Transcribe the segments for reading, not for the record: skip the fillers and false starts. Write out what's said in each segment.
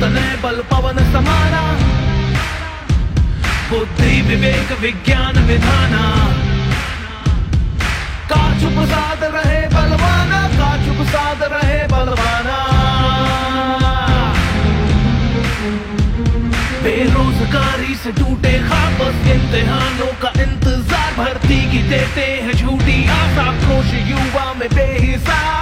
तनय बल पवन समाना, बुद्धि विवेक विज्ञान विधाना, काछुप साध रहे बलवाना, काछुप साध रहे बलवाना। बेरोजगारी से टूटे ख्वाब, बस इम्तिहानों का इंतजार, भर्ती की देते हैं झूठी आशा, क्रोश युवा में बेहिसाब।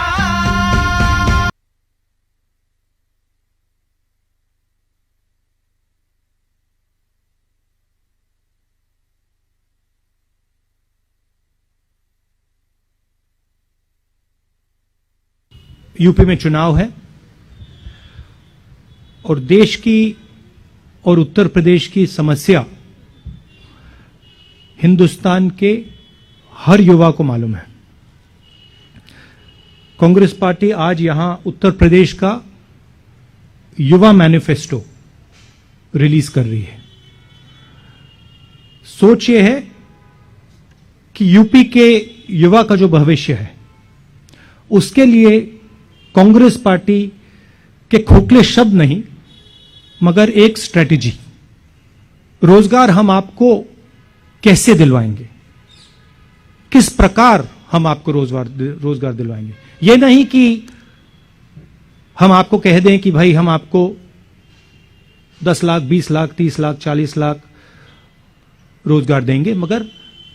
यूपी में चुनाव है और देश की और उत्तर प्रदेश की समस्या हिंदुस्तान के हर युवा को मालूम है। कांग्रेस पार्टी आज यहां उत्तर प्रदेश का युवा मैनिफेस्टो रिलीज कर रही है। सोच ये है कि यूपी के युवा का जो भविष्य है उसके लिए कांग्रेस पार्टी के खोखले शब्द नहीं मगर एक स्ट्रेटेजी, रोजगार हम आपको कैसे दिलवाएंगे, किस प्रकार हम आपको रोजगार दिलवाएंगे। यह नहीं कि हम आपको कह दें कि भाई हम आपको 10 लाख 20 लाख 30 लाख 40 लाख रोजगार देंगे, मगर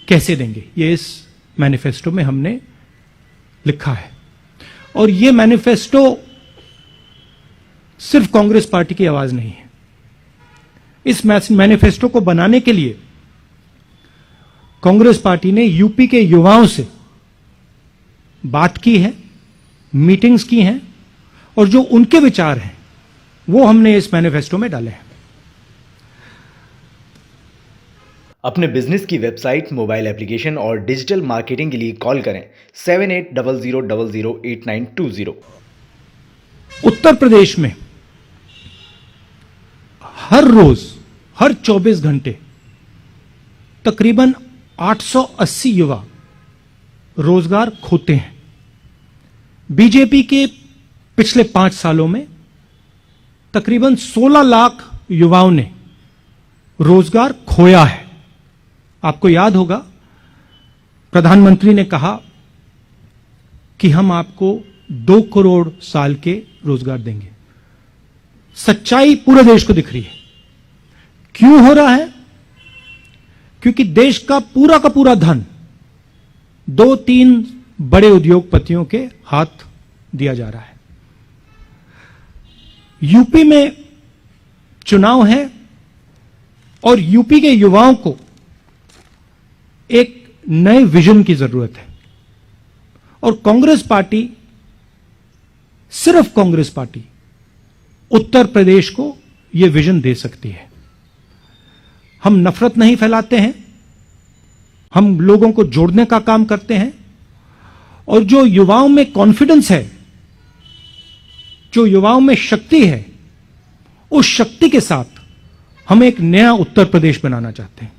कैसे देंगे ये इस मैनिफेस्टो में हमने लिखा है। और ये मैनिफेस्टो सिर्फ कांग्रेस पार्टी की आवाज नहीं है। इस मैनिफेस्टो को बनाने के लिए कांग्रेस पार्टी ने यूपी के युवाओं से बात की है, मीटिंग्स की हैं और जो उनके विचार हैं वो हमने इस मैनिफेस्टो में डाले हैं। अपने बिजनेस की वेबसाइट, मोबाइल एप्लीकेशन और डिजिटल मार्केटिंग के लिए कॉल करें 7800008920। उत्तर प्रदेश में हर रोज, हर 24 घंटे तकरीबन 880 युवा रोजगार खोते हैं। बीजेपी के पिछले 5 सालों में तकरीबन 16 लाख युवाओं ने रोजगार खोया है। आपको याद होगा प्रधानमंत्री ने कहा कि हम आपको 2 करोड़ साल के रोजगार देंगे। सच्चाई पूरे देश को दिख रही है। क्यों हो रहा है? क्योंकि देश का पूरा धन 2-3 बड़े उद्योगपतियों के हाथ दिया जा रहा है। यूपी में चुनाव है और यूपी के युवाओं को एक नए विजन की जरूरत है और कांग्रेस पार्टी, सिर्फ कांग्रेस पार्टी उत्तर प्रदेश को यह विजन दे सकती है। हम नफरत नहीं फैलाते हैं, हम लोगों को जोड़ने का काम करते हैं और जो युवाओं में कॉन्फिडेंस है, जो युवाओं में शक्ति है, उस शक्ति के साथ हम एक नया उत्तर प्रदेश बनाना चाहते हैं।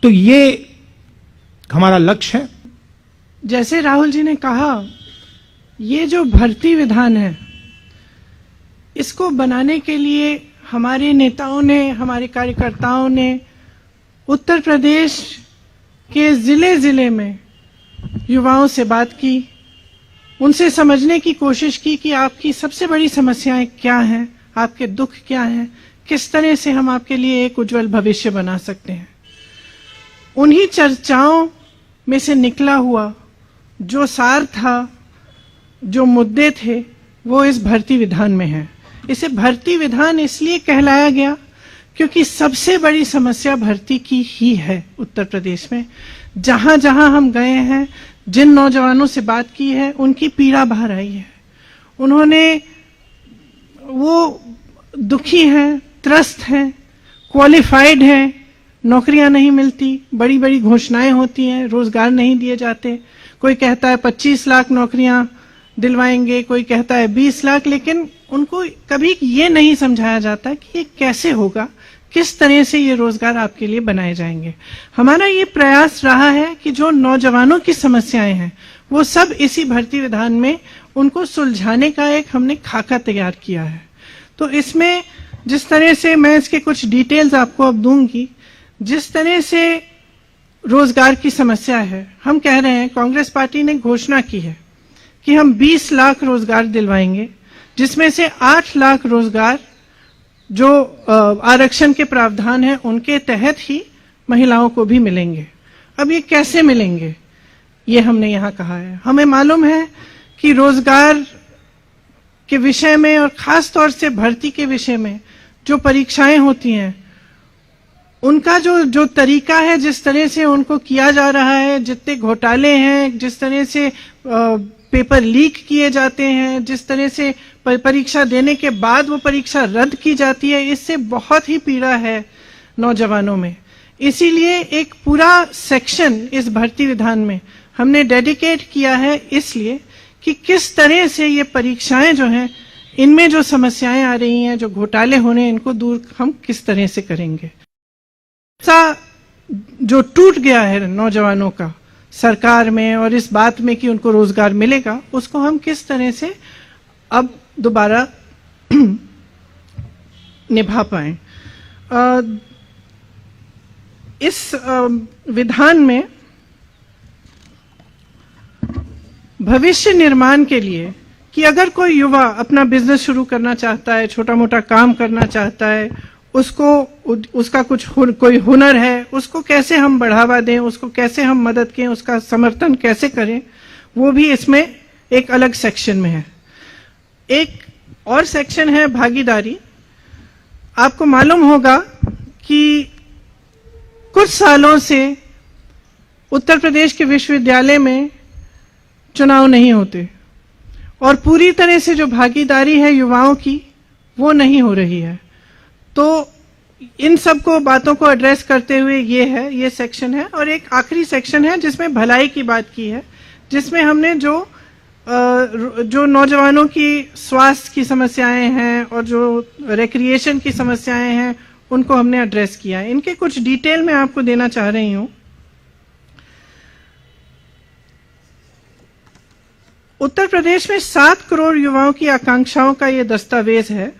तो ये हमारा लक्ष्य है। जैसे राहुल जी ने कहा, ये जो भर्ती विधान है इसको बनाने के लिए हमारे नेताओं ने, हमारे कार्यकर्ताओं ने उत्तर प्रदेश के जिले में युवाओं से बात की, उनसे समझने की कोशिश की कि आपकी सबसे बड़ी समस्याएं क्या हैं, आपके दुख क्या हैं, किस तरह से हम आपके लिए एक उज्जवल भविष्य बना सकते हैं। उन्हीं चर्चाओं में से निकला हुआ जो सार था, जो मुद्दे थे, वो इस भर्ती विधान में है। इसे भर्ती विधान इसलिए कहलाया गया क्योंकि सबसे बड़ी समस्या भर्ती की ही है उत्तर प्रदेश में। जहां जहां हम गए हैं, जिन नौजवानों से बात की है, उनकी पीड़ा बाहर आई है। उन्होंने, वो दुखी हैं, त्रस्त हैं, क्वालिफाइड हैं, नौकरियां नहीं मिलती, बड़ी बड़ी घोषणाएं होती हैं, रोजगार नहीं दिए जाते। कोई कहता है 25 लाख नौकरियां दिलवाएंगे, कोई कहता है 20 लाख, लेकिन उनको कभी ये नहीं समझाया जाता कि ये कैसे होगा, किस तरह से ये रोजगार आपके लिए बनाए जाएंगे। हमारा ये प्रयास रहा है कि जो नौजवानों की समस्याएं हैं वो सब इसी भर्ती विधान में उनको सुलझाने का एक हमने खाका तैयार किया है। तो इसमें जिस तरह से मैं इसके कुछ डिटेल्स आपको अब दूंगी, जिस तरह से रोजगार की समस्या है, हम कह रहे हैं, कांग्रेस पार्टी ने घोषणा की है कि हम 20 लाख रोजगार दिलवाएंगे, जिसमें से 8 लाख रोजगार जो आरक्षण के प्रावधान है उनके तहत ही महिलाओं को भी मिलेंगे। अब ये कैसे मिलेंगे, ये हमने यहाँ कहा है। हमें मालूम है कि रोजगार के विषय में और खास तौर से भर्ती के विषय में जो परीक्षाएं होती हैं उनका जो तरीका है, जिस तरह से उनको किया जा रहा है, जितने घोटाले हैं, जिस तरह से पेपर लीक किए जाते हैं, जिस तरह से परीक्षा देने के बाद वो परीक्षा रद्द की जाती है, इससे बहुत ही पीड़ा है नौजवानों में। इसीलिए एक पूरा सेक्शन इस भर्ती विधान में हमने डेडिकेट किया है, इसलिए कि किस तरह से ये परीक्षाएं जो हैं इनमें जो समस्याएं आ रही हैं, जो घोटाले होने, इनको दूर हम किस तरह से करेंगे। सा जो टूट गया है नौजवानों का सरकार में और इस बात में कि उनको रोजगार मिलेगा, उसको हम किस तरह से अब दोबारा निभा पाए। इस विधान में भविष्य निर्माण के लिए कि अगर कोई युवा अपना बिजनेस शुरू करना चाहता है, छोटा मोटा काम करना चाहता है, उसका कोई हुनर है, उसको कैसे हम बढ़ावा दें, उसको कैसे हम मदद करें, उसका समर्थन कैसे करें, वो भी इसमें एक अलग सेक्शन में है। एक और सेक्शन है भागीदारी। आपको मालूम होगा कि कुछ सालों से उत्तर प्रदेश के विश्वविद्यालय में चुनाव नहीं होते और पूरी तरह से जो भागीदारी है युवाओं की वो नहीं हो रही है। तो इन सब को बातों को एड्रेस करते हुए ये सेक्शन है। और एक आखिरी सेक्शन है जिसमें भलाई की बात की है, जिसमें हमने जो नौजवानों की स्वास्थ्य की समस्याएं हैं और जो रिक्रिएशन की समस्याएं हैं उनको हमने एड्रेस किया है। इनके कुछ डिटेल मैं आपको देना चाह रही हूं। उत्तर प्रदेश में 7 करोड़ युवाओं की आकांक्षाओं का ये दस्तावेज है।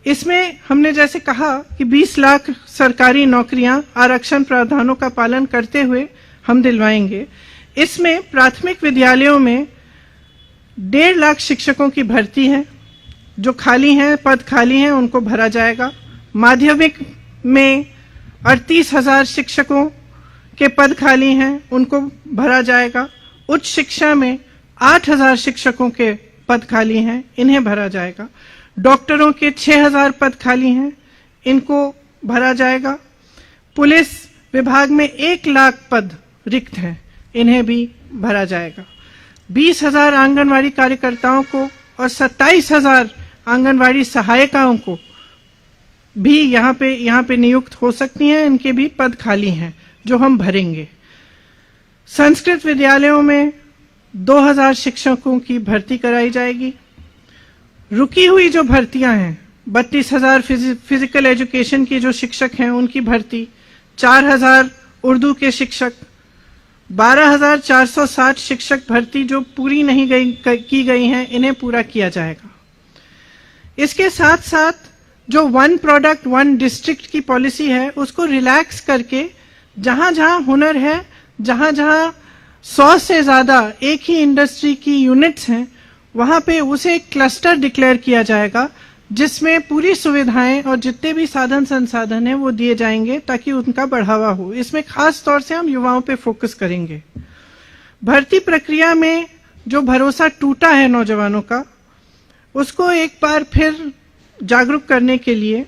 इसमें हमने जैसे कहा कि 20 लाख सरकारी नौकरियां आरक्षण प्रावधानों का पालन करते हुए हम दिलवाएंगे। इसमें प्राथमिक विद्यालयों में 1.5 लाख शिक्षकों की भर्ती है, जो खाली हैं, पद खाली हैं, उनको भरा जाएगा। माध्यमिक में 38,000 शिक्षकों के पद खाली हैं, उनको भरा जाएगा। उच्च शिक्षा में 8,000 शिक्षकों के पद खाली हैं, इन्हें भरा जाएगा। डॉक्टरों के 6,000 पद खाली हैं, इनको भरा जाएगा। पुलिस विभाग में 1 लाख पद रिक्त हैं, इन्हें भी भरा जाएगा। 20,000 आंगनवाड़ी कार्यकर्ताओं को और 27,000 आंगनवाड़ी सहायिकाओं को भी यहाँ पे नियुक्त हो सकती हैं, इनके भी पद खाली हैं जो हम भरेंगे। संस्कृत विद्यालयों में 2,000 शिक्षकों की भर्ती कराई जाएगी। रुकी हुई जो भर्तियां हैं, 32,000 फिजिकल एजुकेशन की जो शिक्षक हैं उनकी भर्ती, 4,000 उर्दू के शिक्षक, 12,460 शिक्षक भर्ती जो पूरी नहीं की गई हैं, इन्हें पूरा किया जाएगा। इसके साथ साथ जो 1 प्रोडक्ट 1 डिस्ट्रिक्ट की पॉलिसी है उसको रिलैक्स करके जहां जहां हुनर है, जहां जहां 100 से ज्यादा एक ही इंडस्ट्री की यूनिट्स हैं, वहां पे उसे एक क्लस्टर डिक्लेयर किया जाएगा जिसमें पूरी सुविधाएं और जितने भी साधन संसाधन हैं वो दिए जाएंगे ताकि उनका बढ़ावा हो। इसमें खास तौर से हम युवाओं पे फोकस करेंगे। भर्ती प्रक्रिया में जो भरोसा टूटा है नौजवानों का, उसको एक बार फिर जागरूक करने के लिए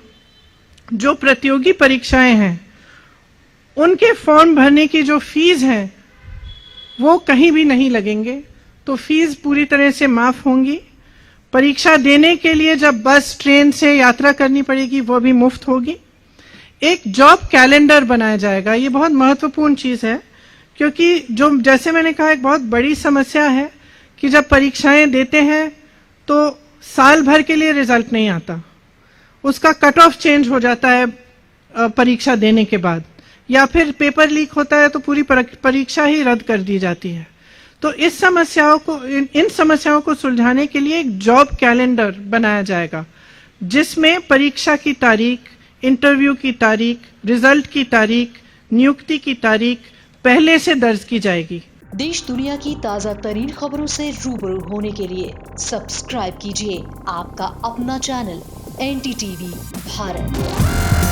जो प्रतियोगी परीक्षाएं हैं उनके फॉर्म भरने की जो फीस है वो कहीं भी नहीं लगेंगे, तो फीस पूरी तरह से माफ होंगी। परीक्षा देने के लिए जब बस ट्रेन से यात्रा करनी पड़ेगी वो भी मुफ्त होगी। एक जॉब कैलेंडर बनाया जाएगा, ये बहुत महत्वपूर्ण चीज है क्योंकि जो जैसे मैंने कहा एक बहुत बड़ी समस्या है कि जब परीक्षाएं देते हैं तो साल भर के लिए रिजल्ट नहीं आता, उसका कट ऑफ चेंज हो जाता है परीक्षा देने के बाद, या फिर पेपर लीक होता है तो पूरी परीक्षा ही रद्द कर दी जाती है। तो इस समस्याओं को इन समस्याओं को सुलझाने के लिए एक जॉब कैलेंडर बनाया जाएगा, जिसमें परीक्षा की तारीख, इंटरव्यू की तारीख, रिजल्ट की तारीख, नियुक्ति की तारीख पहले से दर्ज की जाएगी। देश दुनिया की ताज़ा तरीन खबरों से रूबरू होने के लिए सब्सक्राइब कीजिए आपका अपना चैनल NDTV भारत।